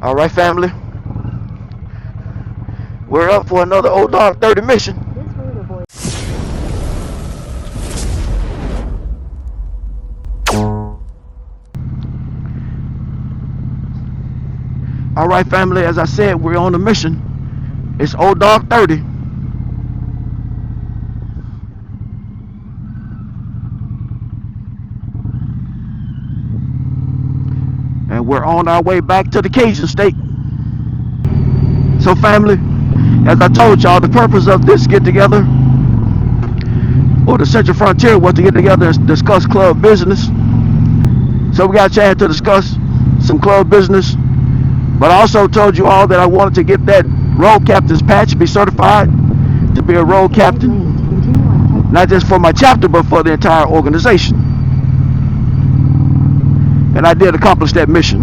All right, family. We're up for another Old Dog 30 mission. All right, family. As I said, we're on a mission. It's Old Dog 30. And we're on our way back to the Cajun state. So, family, as I told y'all, the purpose of this get-together, or the Central Frontier, was to get together and discuss club business. So we got a chance to discuss some club business. But I also told you all that I wanted to get that road captain's patch, be certified to be a road captain, not just for my chapter, but for the entire organization. And I did accomplish that mission.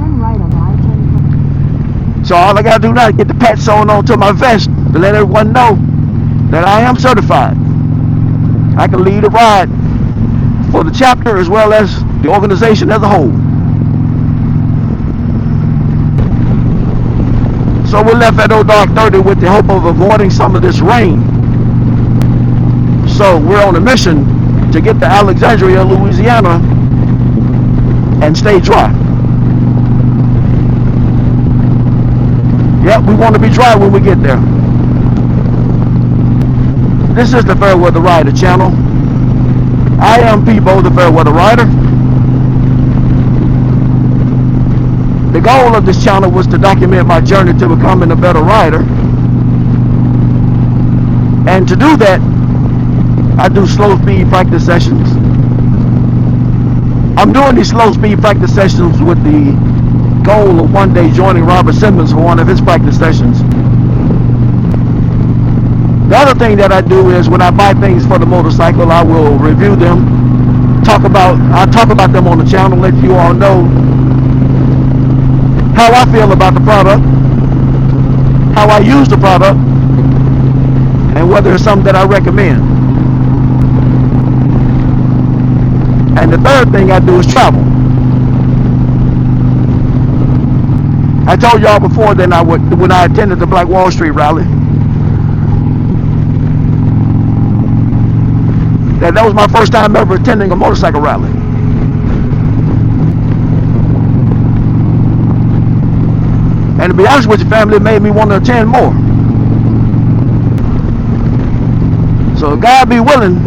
So all I gotta do now is get the patch sewn onto my vest to let everyone know that I am certified. I can lead a ride for the chapter as well as the organization as a whole. So we left at Old Dog 30 with the hope of avoiding some of this rain. So we're on a mission to get to Alexandria, Louisiana, and stay dry. Yep, we want to be dry when we get there. This is the Fairweather Rider channel. I am Peabo the Fairweather Rider. The goal of this channel was to document my journey to becoming a better rider. And to do that, I do slow speed practice sessions. I'm doing these slow speed practice sessions with the goal of one day joining Robert Simmons for one of his practice sessions. The other thing that I do is when I buy things for the motorcycle, I will review them, I'll talk about them on the channel, let you all know how I feel about the product, how I use the product, and whether it's something that I recommend. And the third thing I do is travel. I told y'all before that when I attended the Black Wall Street rally, that was my first time ever attending a motorcycle rally. And to be honest with you, family, it made me want to attend more. So if God be willing,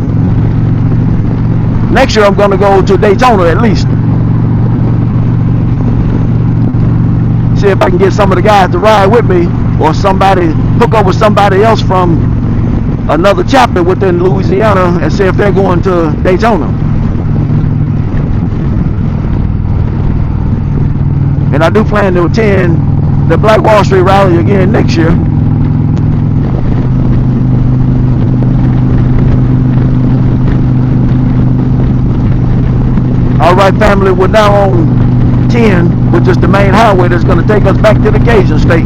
next year I'm going to go to Daytona at least. See if I can get some of the guys to ride with me, or hook up with somebody else from another chapter within Louisiana and see if they're going to Daytona. And I do plan to attend the Black Wall Street rally again next year. Alright, family, we're now on 10, which is the main highway that's going to take us back to the Cajun state.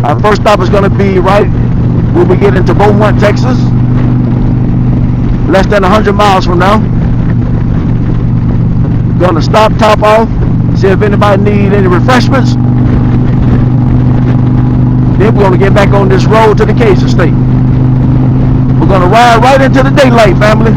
Our first stop is going to be right when we get into Beaumont, Texas, less than 100 miles from now. Going to stop, top off, see if anybody need any refreshments. Then we're going to get back on this road to the Cajun state. We're going to ride right into the daylight, family.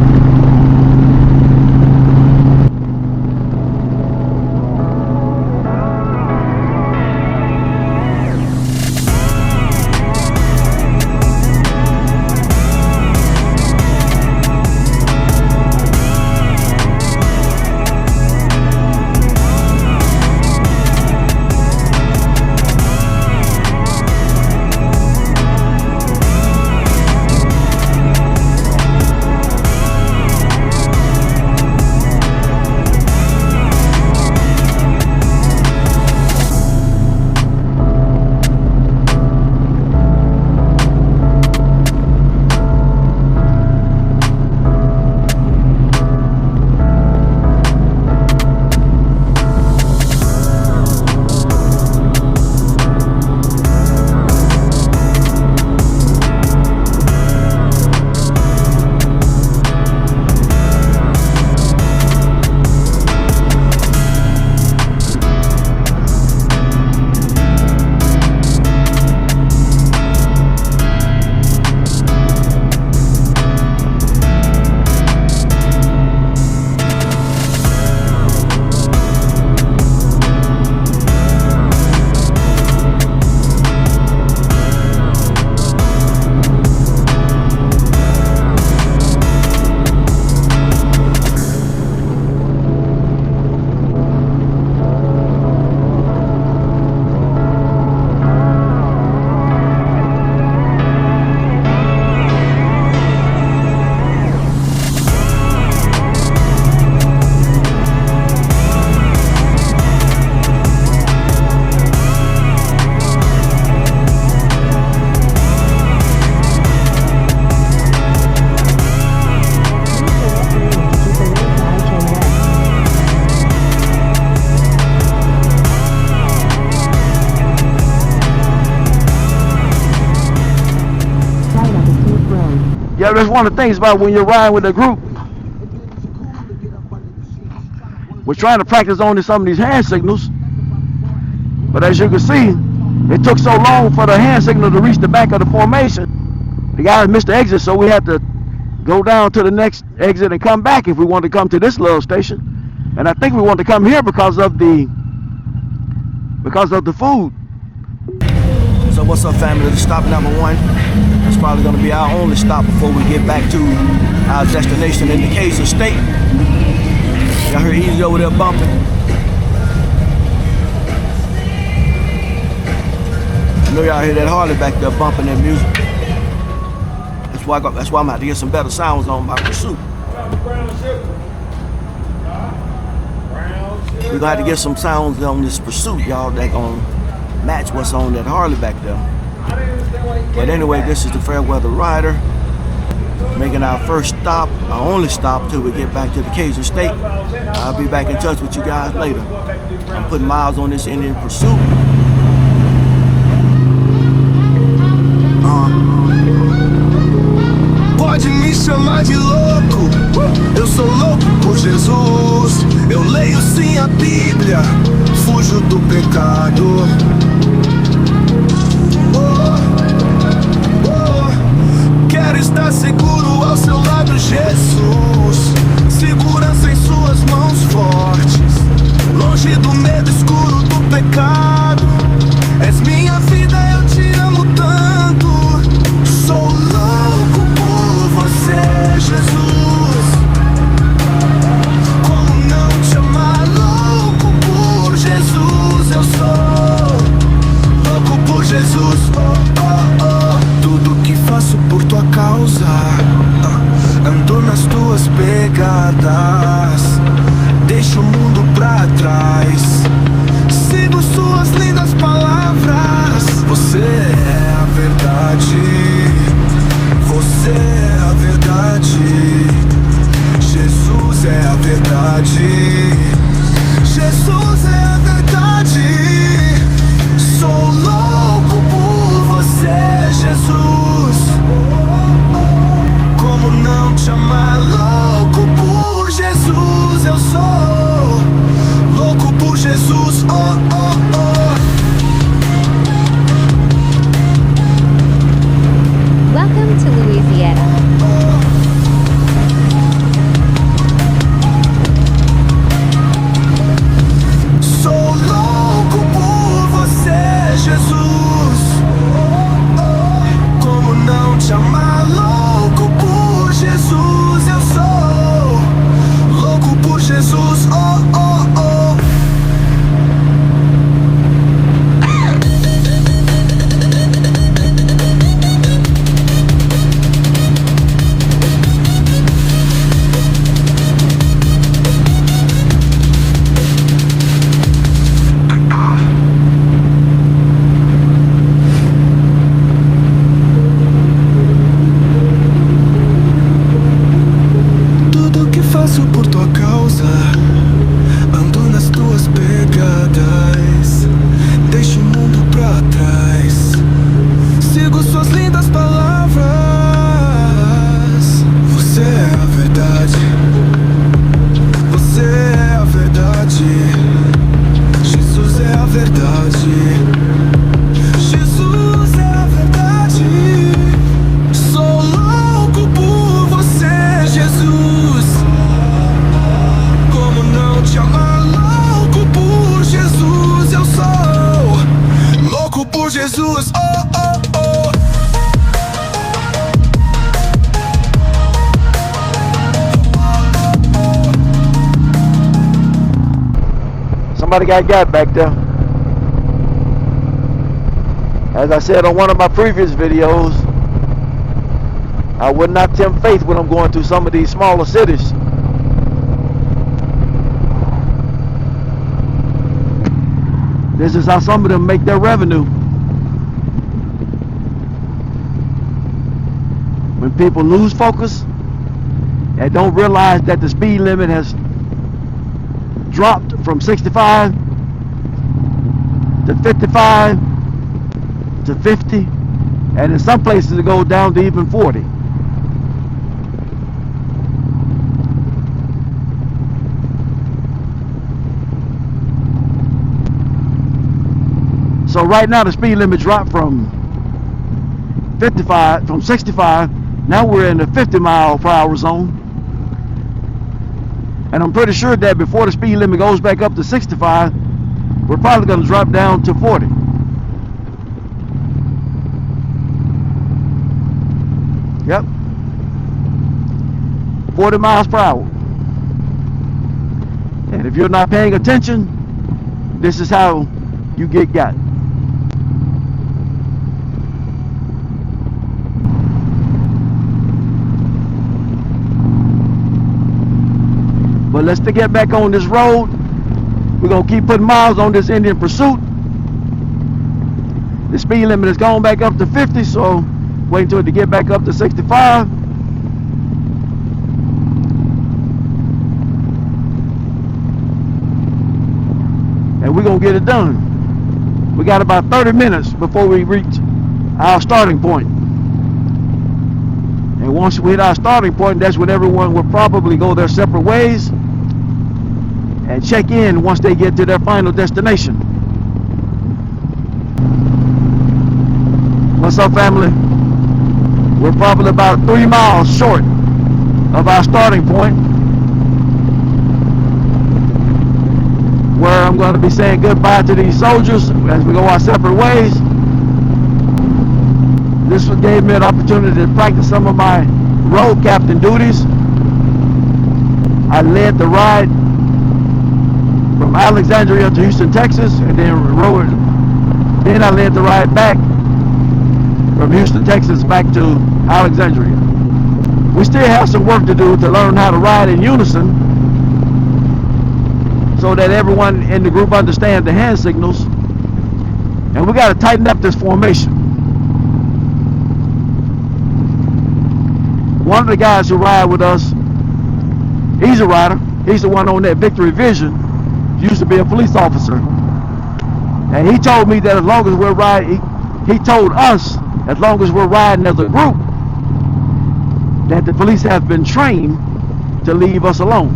Yeah, that's one of the things about when you're riding with a group. We're trying to practice on some of these hand signals, but as you can see, it took so long for the hand signal to reach the back of the formation. The guys missed the exit, so we had to go down to the next exit and come back if we wanted to come to this little station. And I think we wanted to come here because of the food. So what's up, family? Stop number one. It's probably going to be our only stop before we get back to our destination in the Cajun State. Y'all hear Easy over there bumping? I know y'all hear that Harley back there bumping that music. That's why I'm about to get some better sounds on my Pursuit. We're gonna have to get some sounds on this Pursuit, y'all, that gonna match what's on that Harley back there. But anyway, this is the Fairweather Rider, making our first stop, our only stop till we get back to the Cajun State. I'll be back in touch with you guys later. I'm putting miles on this Indian Pursuit. Pode me chamar de louco, eu sou louco por Jesus. Eu leio sim a Bíblia, fujo do pecado. Quero estar seguro ao seu lado, Jesus. Segurança em suas mãos fortes, longe do medo escuro do pecado. És minha vida, eu te amo tanto. Sou louco por você, Jesus. Como não te amar? Louco por Jesus, eu sou louco por Jesus. Tudo que faço por tua causa, ando nas tuas pegadas. Deixo o mundo pra trás, sigo suas lindas palavras. Você é a verdade, você é a verdade. Jesus é a verdade, Jesus é a verdade. Sou louco por você, Jesus. Como não te amar? Louco por Jesus, eu sou louco por Jesus. Welcome to Louisiana. Sou louco por você, Jesus. Como não te amar? Louco por Jesus, eu sou louco por Jesus. Por tua causa, ando nas tuas pegadas. Deixo o mundo pra trás, sigo suas lindas palavras. Você é a verdade, você é a verdade. Jesus é a verdade, Jesus é a verdade. Sou louco por você, Jesus. Como não te amar? Louco por Jesus, eu sou louco por Jesus. Somebody got back there. As I said on one of my previous videos, I would not tempt faith when I'm going through some of these smaller cities. This is how some of them make their revenue. When people lose focus and don't realize that the speed limit has dropped from 65 to 55 to 50, and in some places it goes down to even 40. So right now the speed limit dropped from 65. Now we're in the 50-mile-per-hour zone. And I'm pretty sure that before the speed limit goes back up to 65, we're probably going to drop down to 40. Yep. 40 miles per hour. And if you're not paying attention, this is how you get got. But let's get back on this road. We're going to keep putting miles on this Indian Pursuit. The speed limit has gone back up to 50, so wait until it get back up to 65. And we're going to get it done. We got about 30 minutes before we reach our starting point. And once we hit our starting point, that's when everyone will probably go their separate ways and check in once they get to their final destination. What's up, family? We're probably about 3 miles short of our starting point, where I'm going to be saying goodbye to these soldiers as we go our separate ways. This gave me an opportunity to practice some of my road captain duties. I led the ride from Alexandria to Houston, Texas, and then I led the ride back from Houston, Texas back to Alexandria. We still have some work to do to learn how to ride in unison so that everyone in the group understands the hand signals. And we got to tighten up this formation. One of the guys who ride with us, he's a rider. He's the one on that Victory Vision. Used to be a police officer. And he told me that as long as we're riding, he told us, as long as we're riding as a group, that the police have been trained to leave us alone.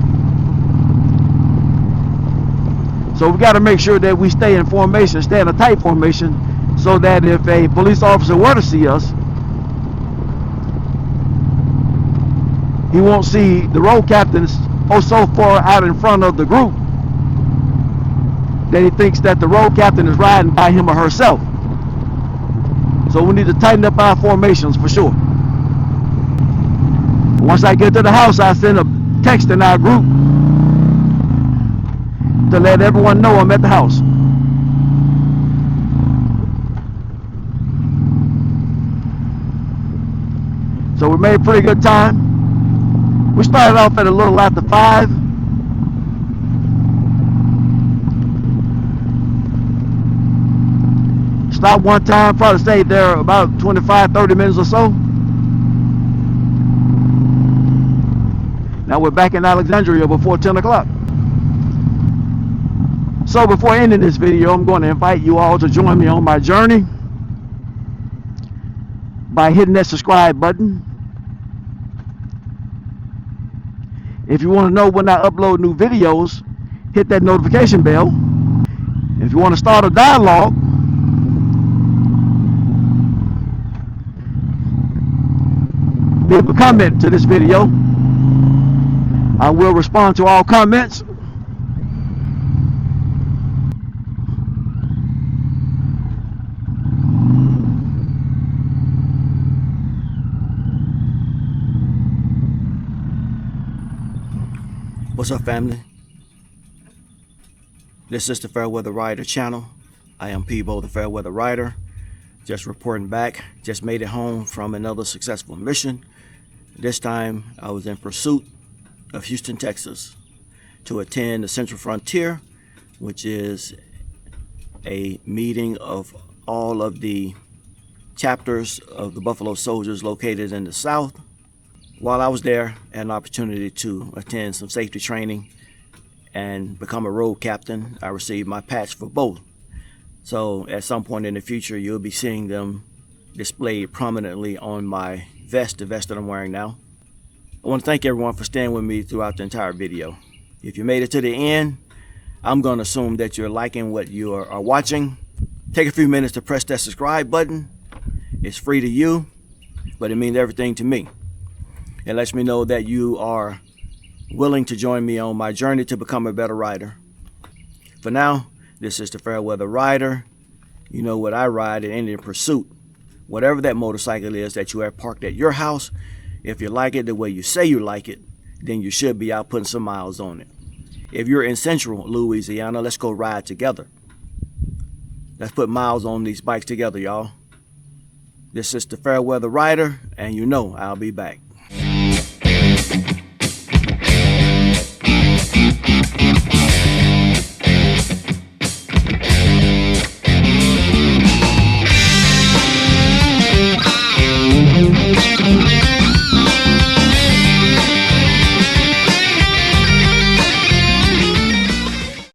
So we got to make sure that we stay in formation, stay in a tight formation, so that if a police officer were to see us, he won't see the road captain so far out in front of the group that he thinks that the road captain is riding by him or herself. So we need to tighten up our formations for sure. Once I get to the house, I send a text in our group to let everyone know I'm at the house. So we made pretty good time. We started off at a little after 5. Stopped one time, probably stayed there about 25-30 minutes or so. Now we're back in Alexandria before 10 o'clock. So before ending this video, I'm going to invite you all to join me on my journey by hitting that subscribe button. If you want to know when I upload new videos, hit that notification bell. If you want to start a dialogue, leave a comment to this video. I will respond to all comments. What's up, family? This is the Fairweather Rider channel. I am Peabo the Fairweather Rider. Just reporting back. Just made it home from another successful mission. This time I was in pursuit of Houston, Texas, to attend the Central Frontier, which is a meeting of all of the chapters of the Buffalo Soldiers located in the South. While I was there, I had an opportunity to attend some safety training and become a road captain. I received my patch for both. So at some point in the future, you'll be seeing them displayed prominently on my vest, the vest that I'm wearing now. I want to thank everyone for staying with me throughout the entire video. If you made it to the end, I'm going to assume that you're liking what you are watching. Take a few minutes to press that subscribe button. It's free to you, but it means everything to me. It lets me know that you are willing to join me on my journey to become a better rider. For now, this is the Fairweather Rider. You know what I ride in any pursuit. Whatever that motorcycle is that you have parked at your house, if you like it the way you say you like it, then you should be out putting some miles on it. If you're in Central Louisiana, let's go ride together. Let's put miles on these bikes together, y'all. This is the Fairweather Rider, and you know I'll be back.